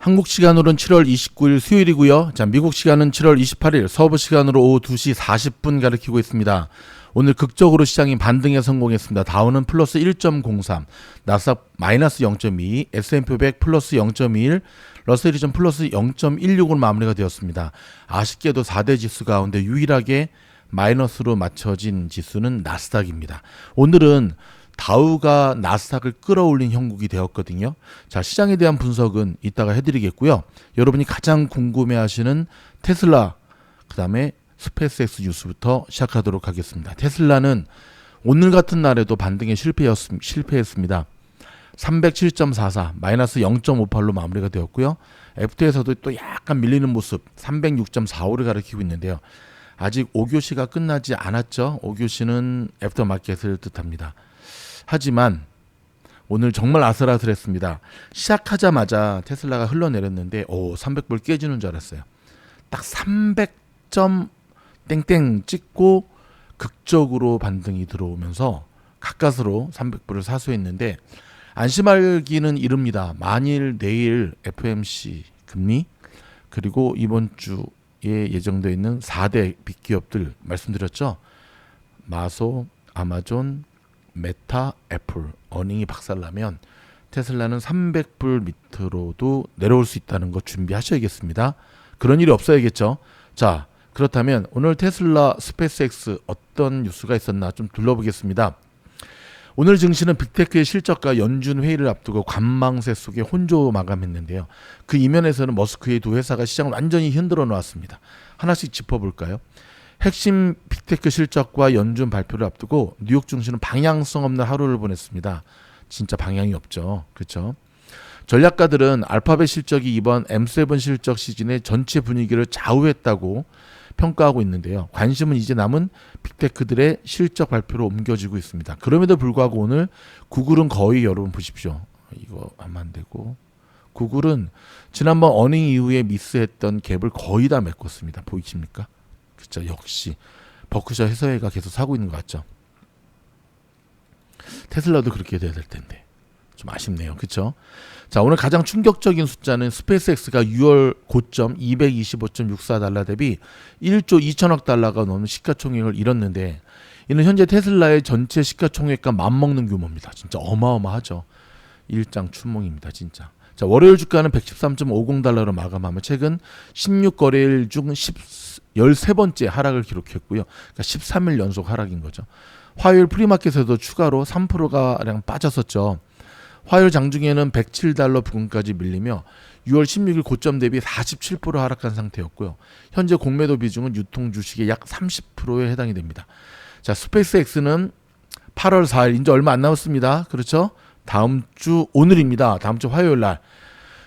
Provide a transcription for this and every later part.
한국 시간으로는 7월 29일 수요일이고요. 자, 미국 시간은 7월 28일 서부 시간으로 오후 2시 40분 가리키고 있습니다. 오늘 극적으로 시장이 반등에 성공했습니다. 다우는 플러스 1.03, 나스닥 마이너스 0.2, S&P 500 플러스 0.21, 러셀 2000 플러스 0.16으로 마무리가 되었습니다. 아쉽게도 4대 지수 가운데 유일하게 마이너스로 맞춰진 지수는 나스닥입니다. 오늘은 다우가 나스닥을 끌어올린 형국이 되었거든요. 자, 시장에 대한 분석은 이따가 해드리겠고요. 여러분이 가장 궁금해하시는 테슬라, 그 다음에 스페이스X 뉴스부터 시작하도록 하겠습니다. 테슬라는 오늘 같은 날에도 반등에 실패했습니다. 307.44 마이너스 0.58로 마무리가 되었고요. 애프터에서도 또 약간 밀리는 모습 306.45를 가리키고 있는데요. 아직 5교시가 끝나지 않았죠. 5교시는 애프터 마켓을 뜻합니다. 하지만 오늘 정말 아슬아슬했습니다. 시작하자마자 테슬라가 흘러내렸는데 300불 깨지는 줄 알았어요. 딱 300점 땡땡 찍고 극적으로 반등이 들어오면서 가까스로 300불을 사수했는데 안심하기는 이릅니다. 만일 내일 FOMC 금리 그리고 이번 주에 예정되어 있는 4대 빅기업들 말씀드렸죠. 마소, 아마존, 메타, 애플 어닝이 박살나면 테슬라는 300불 밑으로도 내려올 수 있다는 거 준비하셔야겠습니다. 그런 일이 없어야겠죠. 자, 그렇다면 오늘 테슬라 스페이스X 어떤 뉴스가 있었나 좀 둘러보겠습니다. 오늘 증시는 빅테크의 실적과 연준 회의를 앞두고 관망세 속에 혼조 마감했는데요. 그 이면에서는 머스크의 두 회사가 시장을 완전히 흔들어 놓았습니다. 하나씩 짚어볼까요? 핵심 빅테크 실적과 연준 발표를 앞두고 뉴욕 증시는 방향성 없는 하루를 보냈습니다. 진짜 방향이 없죠. 그렇죠? 전략가들은 알파벳 실적이 이번 M7 실적 시즌의 전체 분위기를 좌우했다고 평가하고 있는데요. 관심은 이제 남은 빅테크들의 실적 발표로 옮겨지고 있습니다. 그럼에도 불구하고 오늘 구글은 거의 여러분 보십시오. 이거 하면 안 되고 구글은 지난번 어닝 이후에 미스했던 갭을 거의 다 메꿨습니다. 보이십니까? 그렇죠. 역시 버크셔 해서웨이가 계속 사고 있는 것 같죠. 테슬라도 그렇게 돼야 될 텐데 좀 아쉽네요. 그렇죠? 자, 오늘 가장 충격적인 숫자는 스페이스X가 6월 고점 225.64달러 대비 1조 2천억 달러가 넘는 시가총액을 이뤘는데 이는 현재 테슬라의 전체 시가총액과 맞먹는 규모입니다. 진짜 어마어마하죠. 일장춘몽입니다. 진짜. 자, 월요일 주가는 113.50달러로 마감하며 최근 16거래일 중 13번째 하락을 기록했고요. 그러니까 13일 연속 하락인 거죠. 화요일 프리마켓에도 추가로 3%가량 빠졌었죠. 화요일 장중에는 107달러 부근까지 밀리며 6월 16일 고점 대비 47% 하락한 상태였고요. 현재 공매도 비중은 유통 주식의 약 30%에 해당이 됩니다. 자, 스페이스X는 8월 4일 이제 얼마 안 남았습니다. 그렇죠? 다음 주 오늘입니다. 다음 주 화요일 날.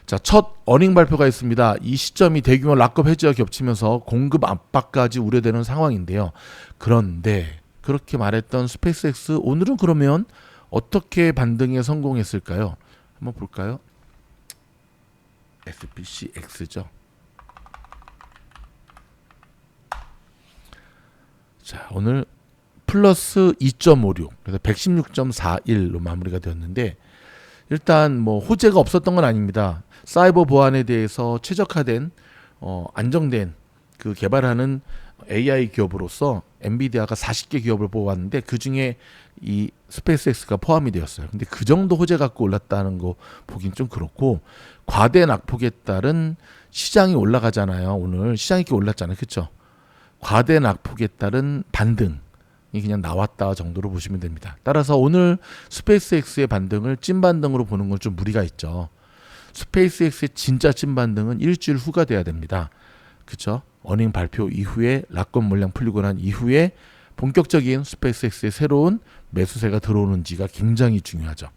자, 첫 어닝 발표가 있습니다. 이 시점이 대규모 락업 해지와 겹치면서 공급 압박까지 우려되는 상황인데요. 그런데 그렇게 말했던 스페이스X 오늘은 그러면 어떻게 반등에 성공했을까요? 한번 볼까요? SPCX죠. 자, 오늘 플러스 2.56, 그래서 116.41로 마무리가 되었는데 일단 뭐 호재가 없었던 건 아닙니다. 사이버 보안에 대해서 최적화된 안정된 그 개발하는 AI 기업으로서 엔비디아가 40개 기업을 뽑았는데 그 중에 이 스페이스X가 포함이 되었어요. 근데 그 정도 호재 갖고 올랐다는 거 보긴 좀 그렇고 과대 낙폭에 따른 시장이 올라가잖아요. 오늘 시장이 이렇게 올랐잖아요. 그렇죠? 과대 낙폭에 따른 반등이 그냥 나왔다 정도로 보시면 됩니다. 따라서 오늘 스페이스X의 반등을 찐반등으로 보는 건 좀 무리가 있죠. 스페이스X의 진짜 찐반등은 일주일 후가 돼야 됩니다. 그렇죠? 어닝 발표 이후에 락건 물량 풀리고 난 이후에 본격적인 스페이스X의 새로운 매수세가 들어오는지가 굉장히 중요하죠.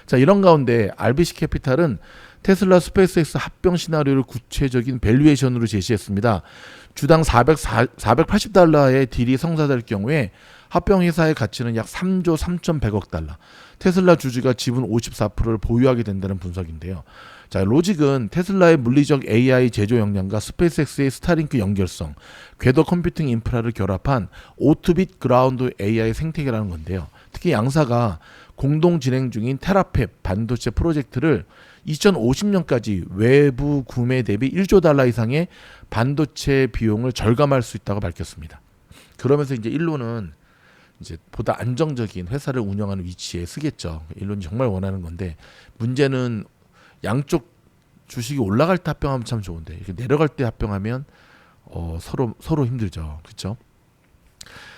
자, 이런 가운데 RBC 캐피탈은 테슬라 스페이스X 합병 시나리오를 구체적인 밸류에이션으로 제시했습니다. 주당 480달러의 딜이 성사될 경우에 합병 회사의 가치는 약 3조 3,100억 달러. 테슬라 주주가 지분 54%를 보유하게 된다는 분석인데요. 자, 로직은 테슬라의 물리적 AI 제조 역량과 스페이스X의 스타링크 연결성, 궤도 컴퓨팅 인프라를 결합한 오토빗 그라운드 AI 생태계라는 건데요. 특히 양사가 공동 진행 중인 테라펩 반도체 프로젝트를 2050년까지 외부 구매 대비 1조 달러 이상의 반도체 비용을 절감할 수 있다고 밝혔습니다. 그러면서 이제 일론은 이제 보다 안정적인 회사를 운영하는 위치에 쓰겠죠. 일론이 정말 원하는 건데, 문제는 양쪽 주식이 올라갈 때 합병하면 참 좋은데 이렇게 내려갈 때 합병하면 서로 힘들죠. 그렇죠?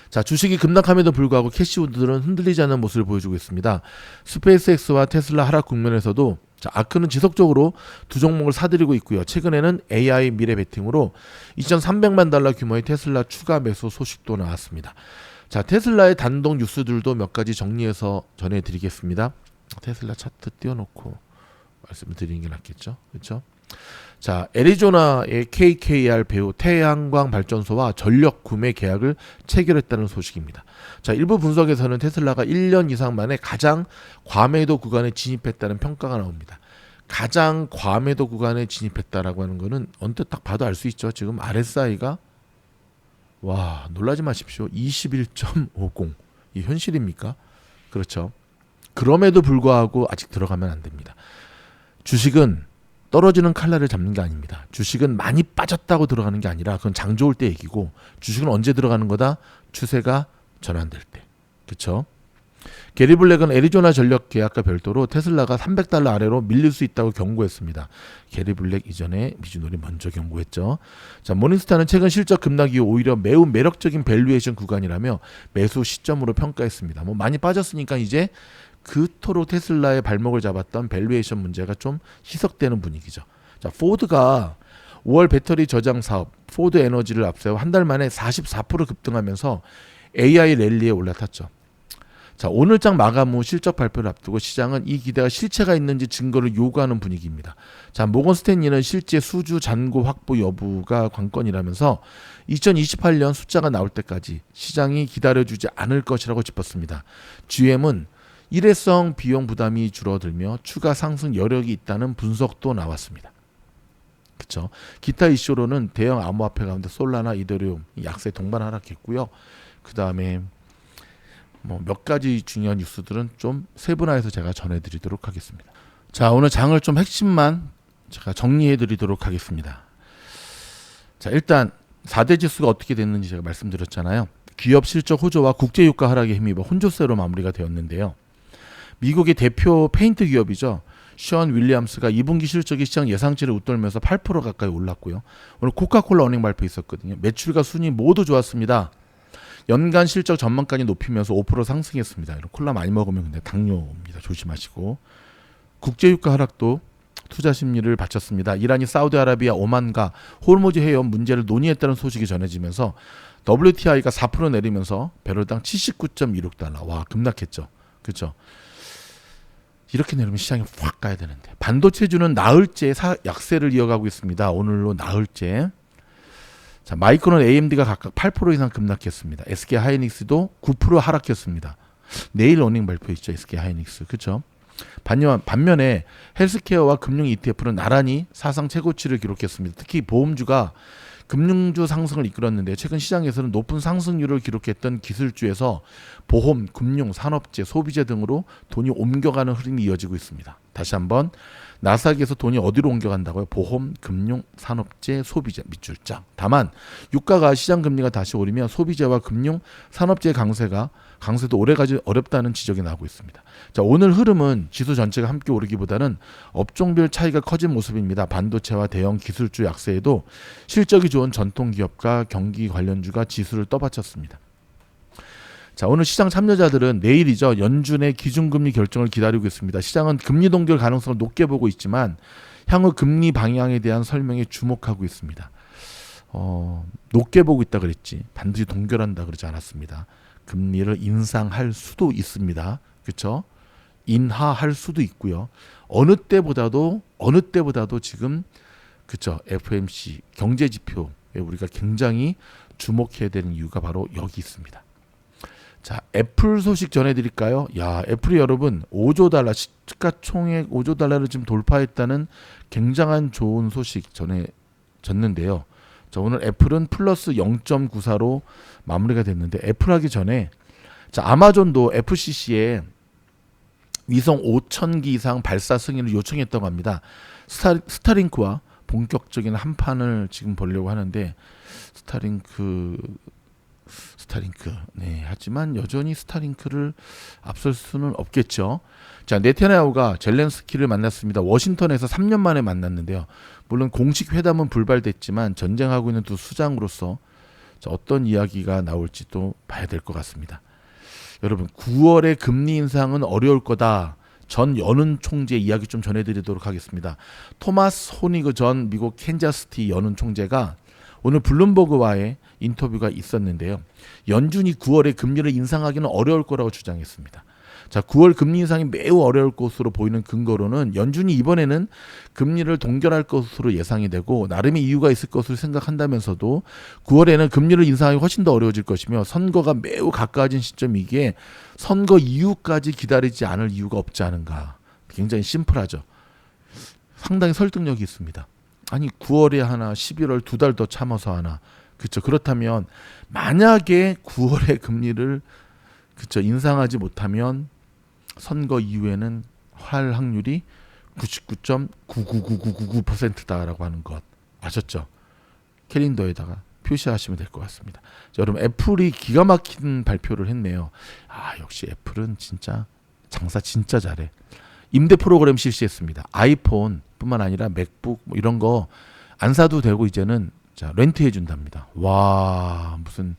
자, 주식이 급락함에도 불구하고 캐시우드들은 흔들리지 않는 모습을 보여주고 있습니다. 스페이스X와 테슬라 하락 국면에서도 자, 아크는 지속적으로 두 종목을 사들이고 있고요. 최근에는 AI 미래 베팅으로 2,300만 달러 규모의 테슬라 추가 매수 소식도 나왔습니다. 자, 테슬라의 단독 뉴스들도 몇 가지 정리해서 전해드리겠습니다. 테슬라 차트 띄워놓고 말씀을 드리는 게 낫겠죠. 그렇죠? 자, 애리조나의 KKR 배후 태양광 발전소와 전력 구매 계약을 체결했다는 소식입니다. 자, 일부 분석에서는 테슬라가 1년 이상 만에 가장 과매도 구간에 진입했다는 평가가 나옵니다. 가장 과매도 구간에 진입했다라고 하는 거는 언뜻 딱 봐도 알 수 있죠. 지금 RSI가 와, 놀라지 마십시오. 21.50. 이 현실입니까? 그렇죠. 그럼에도 불구하고 아직 들어가면 안 됩니다. 주식은 떨어지는 칼날을 잡는 게 아닙니다. 주식은 많이 빠졌다고 들어가는 게 아니라 그건 장 좋을 때 얘기고, 주식은 언제 들어가는 거다? 추세가 전환될 때. 그렇죠? 게리 블랙은 애리조나 전력 계약과 별도로 테슬라가 300달러 아래로 밀릴 수 있다고 경고했습니다. 게리 블랙 이전에 미주놀이 먼저 경고했죠. 자, 모닝스타는 최근 실적 급락 이후 오히려 매우 매력적인 밸류에이션 구간이라며 매수 시점으로 평가했습니다. 뭐 많이 빠졌으니까 이제 그토록 테슬라의 발목을 잡았던 밸류에이션 문제가 좀 희석되는 분위기죠. 자, 포드가 5월 배터리 저장 사업 포드 에너지를 앞세워 한 달 만에 44% 급등하면서 AI 랠리에 올라탔죠. 자, 오늘장 마감 후 실적 발표를 앞두고 시장은 이 기대가 실체가 있는지 증거를 요구하는 분위기입니다. 자, 모건 스탠리는 실제 수주 잔고 확보 여부가 관건이라면서 2028년 숫자가 나올 때까지 시장이 기다려주지 않을 것이라고 짚었습니다. GM은 일회성 비용 부담이 줄어들며 추가 상승 여력이 있다는 분석도 나왔습니다. 그렇죠? 기타 이슈로는 대형 암호화폐 가운데 솔라나 이더리움 약세 동반 하락했고요. 그 다음에 뭐 몇 가지 중요한 뉴스들은 좀 세분화해서 제가 전해드리도록 하겠습니다. 자, 오늘 장을 좀 핵심만 제가 정리해드리도록 하겠습니다. 자, 일단 4대 지수가 어떻게 됐는지 제가 말씀드렸잖아요. 기업 실적 호조와 국제 유가 하락에 힘입어 혼조세로 마무리가 되었는데요. 미국의 대표 페인트 기업이죠. 션 윌리엄스가 2분기 실적이 시장 예상치를 웃돌면서 8% 가까이 올랐고요. 오늘 코카콜라 어닝 발표 있었거든요. 매출과 순위 모두 좋았습니다. 연간 실적 전망까지 높이면서 5% 상승했습니다. 이런 콜라 많이 먹으면 근데 당뇨입니다. 조심하시고. 국제유가 하락도 투자 심리를 바쳤습니다. 이란이 사우디아라비아 오만과 호르무즈 해협 문제를 논의했다는 소식이 전해지면서 WTI가 4% 내리면서 배럴당 79.26달러. 와, 급락했죠. 그렇죠? 이렇게 내리면 시장이 확 가야 되는데. 반도체주는 나흘째 약세를 이어가고 있습니다. 오늘로 나흘째. 자, 마이크론 AMD가 각각 8% 이상 급락했습니다. SK 하이닉스도 9% 하락했습니다. 내일 어닝 발표 있죠. SK 하이닉스. 그렇죠? 반면에 헬스케어와 금융 ETF는 나란히 사상 최고치를 기록했습니다. 특히 보험주가 금융주 상승을 이끌었는데 최근 시장에서는 높은 상승률을 기록했던 기술주에서 보험, 금융, 산업재, 소비재 등으로 돈이 옮겨가는 흐름이 이어지고 있습니다. 다시 한번 나스닥에서 돈이 어디로 옮겨간다고요? 보험, 금융, 산업재, 소비재 밑줄 짝. 다만 유가가 시장 금리가 다시 오르면 소비재와 금융, 산업재의 강세도 오래가지 어렵다는 지적이 나오고 있습니다. 자, 오늘 흐름은 지수 전체가 함께 오르기보다는 업종별 차이가 커진 모습입니다. 반도체와 대형 기술주 약세에도 실적이 좋은 전통기업과 경기 관련주가 지수를 떠받쳤습니다. 자, 오늘 시장 참여자들은 내일이죠. 연준의 기준금리 결정을 기다리고 있습니다. 시장은 금리 동결 가능성을 높게 보고 있지만 향후 금리 방향에 대한 설명에 주목하고 있습니다. 높게 보고 있다 그랬지 반드시 동결한다 그러지 않았습니다. 금리를 인상할 수도 있습니다. 그렇죠? 인하할 수도 있고요. 어느 때보다도 지금 그렇죠? FMC 경제 지표에 우리가 굉장히 주목해야 되는 이유가 바로 여기 있습니다. 자, 애플 소식 전해드릴까요? 야, 애플이 여러분 5조 달러 시가총액 5조 달러를 지금 돌파했다는 굉장한 좋은 소식 전해졌는데요. 자, 오늘 애플은 플러스 0.94로 마무리가 됐는데 애플 하기 전에 자, 아마존도 FCC에 위성 5,000기 이상 발사 승인을 요청했다고 합니다. 스타링크와 본격적인 한판을 지금 보려고 하는데 스타링크 네, 하지만 여전히 스타링크를 앞설 수는 없겠죠. 자, 네타냐후가 젤렌스키를 만났습니다. 워싱턴에서 3년 만에 만났는데요. 물론 공식 회담은 불발됐지만 전쟁하고 있는 두 수장으로서 어떤 이야기가 나올지 또 봐야 될 것 같습니다. 여러분, 9월에 금리 인상은 어려울 거다. 전 연은 총재 이야기 좀 전해드리도록 하겠습니다. 토마스 호니그 전 미국 캔자스티 연은 총재가 오늘 블룸버그와의 인터뷰가 있었는데요. 연준이 9월에 금리를 인상하기는 어려울 거라고 주장했습니다. 자, 9월 금리 인상이 매우 어려울 것으로 보이는 근거로는 연준이 이번에는 금리를 동결할 것으로 예상이 되고 나름의 이유가 있을 것으로 생각한다면서도 9월에는 금리를 인상하기 훨씬 더 어려워질 것이며 선거가 매우 가까워진 시점이기에 선거 이후까지 기다리지 않을 이유가 없지 않은가. 굉장히 심플하죠. 상당히 설득력이 있습니다. 아니 9월에 하나 11월 2달 더 참아서 하나. 그렇죠. 그렇다면 만약에 9월에 금리를 인상하지 못하면 선거 이후에는 할 확률이 99.999999%다라고 하는 것 아셨죠? 캘린더에다가 표시하시면 될 것 같습니다. 자, 여러분 애플이 기가 막힌 발표를 했네요. 아 역시 애플은 진짜 장사 진짜 잘해. 임대 프로그램 실시했습니다. 아이폰뿐만 아니라 맥북 뭐 이런 거 안 사도 되고 이제는 자 렌트해 준답니다. 와 무슨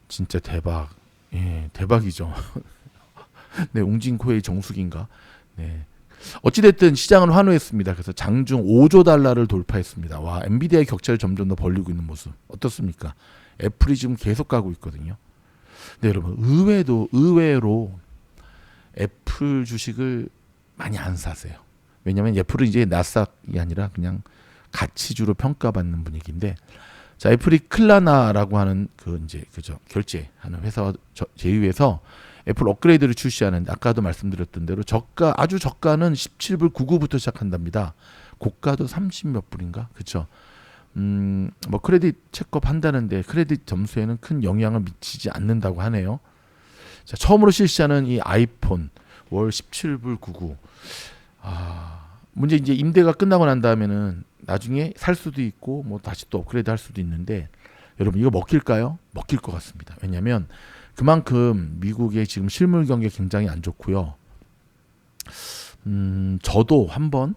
진짜 대박. 예, 대박이죠. 네, 웅진코의 정수기인가. 네. 어찌됐든 시장은 환호했습니다. 그래서 장중 5조 달러를 돌파했습니다. 와, 엔비디아의 격차를 점점 더 벌리고 있는 모습 어떻습니까? 애플이 지금 계속 가고 있거든요. 네, 여러분 의외로 애플 주식을 많이 안 사세요. 왜냐하면 애플은 이제 나스닥이 아니라 그냥 가치주로 평가받는 분위기인데, 자 애플이 클라나라고 하는 결제하는 회사와 제휴해서 애플 업그레이드를 출시하는데 아까도 말씀드렸던 대로 아주 저가는 17불 99부터 시작한답니다. 고가도 30 몇 불인가 그렇죠. 뭐 크레딧 체크업 한다는데 크레딧 점수에는 큰 영향을 미치지 않는다고 하네요. 자 처음으로 실시하는 이 아이폰 월 17불 99. 문제 이제 임대가 끝나고 난 다음에는 나중에 살 수도 있고 뭐 다시 또 업그레이드 할 수도 있는데 여러분 이거 먹힐까요? 먹힐 것 같습니다. 왜냐하면 그만큼 미국의 지금 실물 경기가 굉장히 안 좋고요. 저도 한번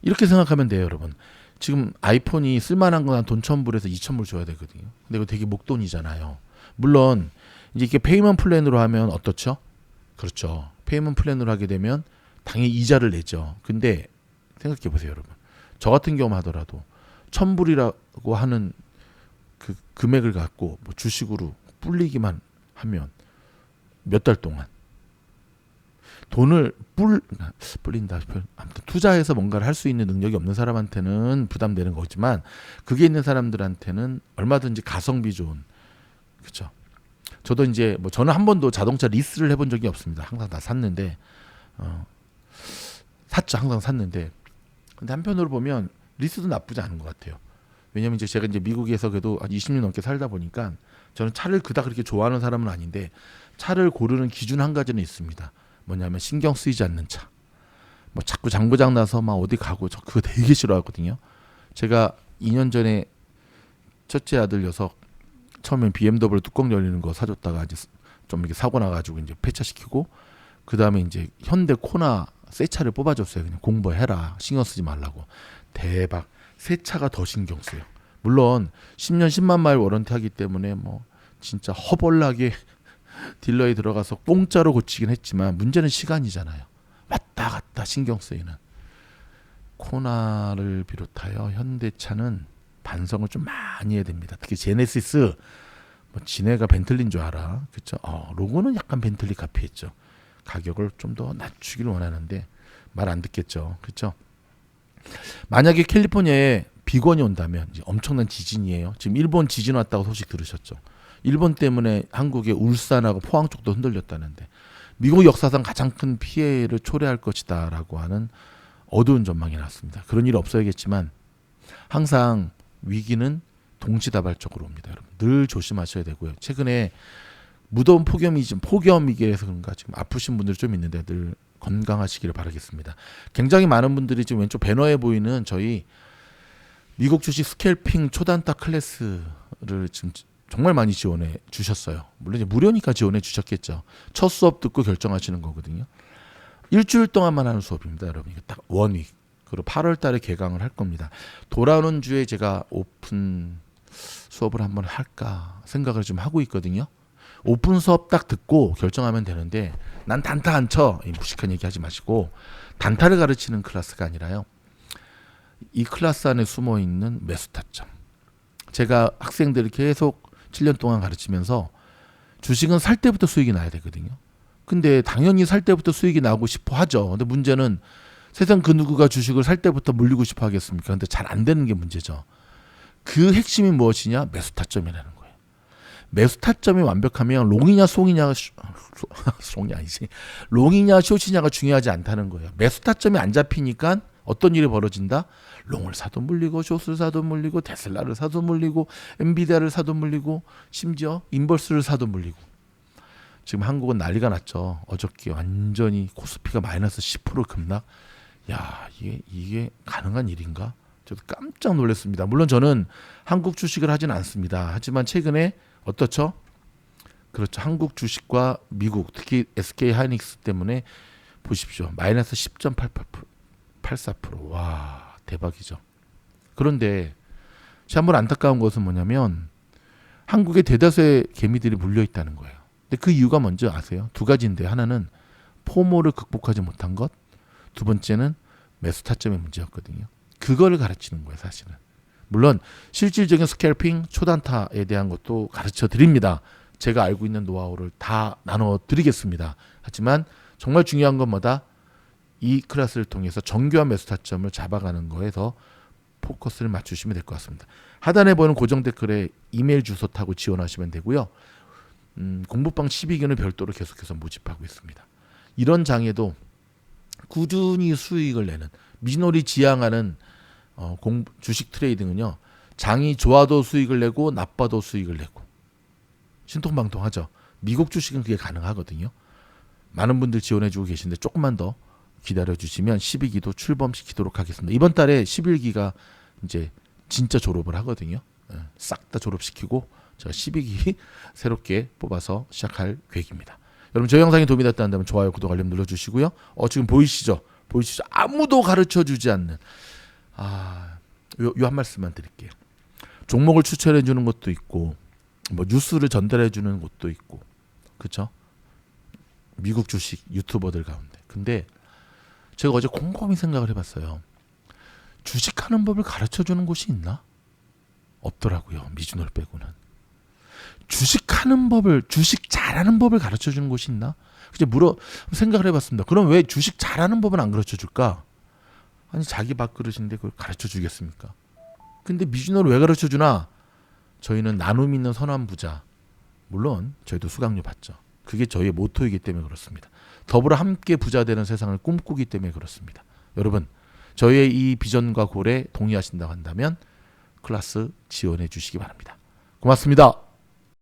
이렇게 생각하면 돼요, 여러분. 지금 아이폰이 쓸만한 건 한 돈 1,000불에서 2,000불 줘야 되거든요. 근데 이거 되게 목돈이잖아요. 물론 이제 이게 페이먼 플랜으로 하면 어떻죠? 그렇죠. 페이먼 플랜으로 하게 되면 당연히 이자를 내죠. 근데 생각해 보세요, 여러분. 저 같은 경우 하더라도 1,000불이라고 하는 그 금액을 갖고 뭐 주식으로 불리기만 하면 몇 달 동안 돈을 불린다. 아무튼 투자해서 뭔가를 할 수 있는 능력이 없는 사람한테는 부담되는 거지만 그게 있는 사람들한테는 얼마든지 가성비 좋은 그렇죠. 저도 이제 뭐 저는 한 번도 자동차 리스를 해본 적이 없습니다. 항상 다 샀는데 항상 샀는데 근데 한편으로 보면 리스도 나쁘지 않은 것 같아요. 왜냐면 이제 제가 이제 미국에서 그래도 한 20년 넘게 살다 보니까 저는 차를 그닥 그렇게 좋아하는 사람은 아닌데 차를 고르는 기준 한 가지는 있습니다. 뭐냐면 신경 쓰이지 않는 차. 뭐 자꾸 장부장 나서 막 어디 가고 저 그거 되게 싫어하거든요. 제가 2년 전에 첫째 아들 녀석 처음엔 BMW 뚜껑 열리는 거 사줬다가 이제 좀 이렇게 사고 나가지고 이제 폐차시키고 그 다음에 이제 현대 코나 새 차를 뽑아줬어요. 그냥 공부해라. 신경 쓰지 말라고. 대박. 새 차가 더 신경 써요. 물론 10년 10만 마일 워런티 하기 때문에 뭐 진짜 허벌나게 딜러에 들어가서 공짜로 고치긴 했지만 문제는 시간이잖아요. 왔다 갔다 신경 쓰이는. 코나를 비롯하여 현대차는 반성을 좀 많이 해야 됩니다. 특히 제네시스 뭐 지네가 벤틀리인 줄 알아. 그렇죠? 로고는 약간 벤틀리 카피했죠. 가격을 좀 더 낮추기를 원하는데 말 안 듣겠죠. 그렇죠? 만약에 캘리포니아에 비건이 온다면 이제 엄청난 지진이에요. 지금 일본 지진 왔다고 소식 들으셨죠? 일본 때문에 한국의 울산하고 포항 쪽도 흔들렸다는데 미국 역사상 가장 큰 피해를 초래할 것이다라고 하는 어두운 전망이 났습니다. 그런 일 없어야겠지만 항상 위기는 동시다발적으로 옵니다. 여러분 늘 조심하셔야 되고요. 최근에 무더운 폭염이게 해서 그런가 지금 아프신 분들 좀 있는데 늘 건강하시기를 바라겠습니다. 굉장히 많은 분들이 지금 왼쪽 배너에 보이는 저희 미국 주식 스캘핑 초단타 클래스를 지금 정말 많이 지원해 주셨어요. 물론 이제 무료니까 지원해 주셨겠죠. 첫 수업 듣고 결정하시는 거거든요. 일주일 동안만 하는 수업입니다, 여러분. 이거 딱 원윅. 그리고 8월 달에 개강을 할 겁니다. 돌아오는 주에 제가 오픈 수업을 한번 할까 생각을 좀 하고 있거든요. 오픈 수업 딱 듣고 결정하면 되는데 난 단타 안 쳐. 무식한 얘기 하지 마시고 단타를 가르치는 클래스가 아니라요. 이 클래스 안에 숨어 있는 매수 타점. 제가 학생들을 계속 7년 동안 가르치면서 주식은 살 때부터 수익이 나야 되거든요. 근데 당연히 살 때부터 수익이 나고 싶어 하죠. 근데 문제는 세상 그 누구가 주식을 살 때부터 물리고 싶어 하겠습니까? 근데 잘 안 되는 게 문제죠. 그 핵심이 무엇이냐? 매수 타점이라는 거예요. 매수 타점이 완벽하면 롱이냐 송이냐가 송이 아니지. 롱이냐 숏이냐가 중요하지 않다는 거예요. 매수 타점이 안 잡히니까 어떤 일이 벌어진다? 롱을 사도 물리고 숏을 사도 물리고 테슬라를 사도 물리고 엔비디아를 사도 물리고 심지어 인버스를 사도 물리고 지금 한국은 난리가 났죠. 어저께 완전히 코스피가 마이너스 10% 급락. 야, 이게 가능한 일인가? 저도 깜짝 놀랐습니다. 물론 저는 한국 주식을 하진 않습니다. 하지만 최근에 어떻죠? 그렇죠. 한국 주식과 미국, 특히 SK 하이닉스 때문에 보십시오. 마이너스 10.84%. 와, 대박이죠. 그런데 한번 안타까운 것은 뭐냐면 한국에 대다수의 개미들이 물려 있다는 거예요. 근데 그 이유가 뭔지 아세요? 두 가지인데 하나는 포모를 극복하지 못한 것, 두 번째는 매수 타점의 문제였거든요. 그거를 가르치는 거예요, 사실은. 물론 실질적인 스캘핑, 초단타에 대한 것도 가르쳐 드립니다. 제가 알고 있는 노하우를 다 나눠 드리겠습니다. 하지만 정말 중요한 건 뭐다? 이 클래스를 통해서 정교한 매수 타점을 잡아가는 거에서 포커스를 맞추시면 될 것 같습니다. 하단에 보이는 고정 댓글에 이메일 주소 타고 지원하시면 되고요. 공부방 12기는 별도로 계속해서 모집하고 있습니다. 이런 장에도 꾸준히 수익을 내는 미nor이 지향하는 주식 트레이딩은요. 장이 좋아도 수익을 내고 나빠도 수익을 내고 신통방통하죠. 미국 주식은 그게 가능하거든요. 많은 분들 지원해주고 계신데 조금만 더 기다려주시면 12기도 출범시키도록 하겠습니다. 이번 달에 11기가 이제 진짜 졸업을 하거든요. 싹 다 졸업시키고 제가 12기 새롭게 뽑아서 시작할 계획입니다. 여러분 저희 영상이 도움이 됐다 한다면 좋아요, 구독, 알림 눌러주시고요. 지금 보이시죠? 아무도 가르쳐주지 않는 요 한 말씀만 드릴게요. 종목을 추천해주는 것도 있고 뭐 뉴스를 전달해주는 것도 있고 그렇죠? 미국 주식 유튜버들 가운데. 근데 제가 어제 곰곰이 생각을 해봤어요. 주식하는 법을 가르쳐주는 곳이 있나? 없더라고요. 미주노를 빼고는. 주식하는 법을, 주식 잘하는 법을 가르쳐주는 곳이 있나? 생각을 해봤습니다. 그럼 왜 주식 잘하는 법은 안 가르쳐줄까? 아니 자기 밥그릇인데 그걸 가르쳐주겠습니까? 근데 미주노를 왜 가르쳐주나? 저희는 나눔 있는 선한 부자. 물론 저희도 수강료 받죠. 그게 저희의 모토이기 때문에 그렇습니다. 더불어 함께 부자 되는 세상을 꿈꾸기 때문에 그렇습니다. 여러분 저희의 이 비전과 골에 동의하신다고 한다면 클래스 지원해 주시기 바랍니다. 고맙습니다.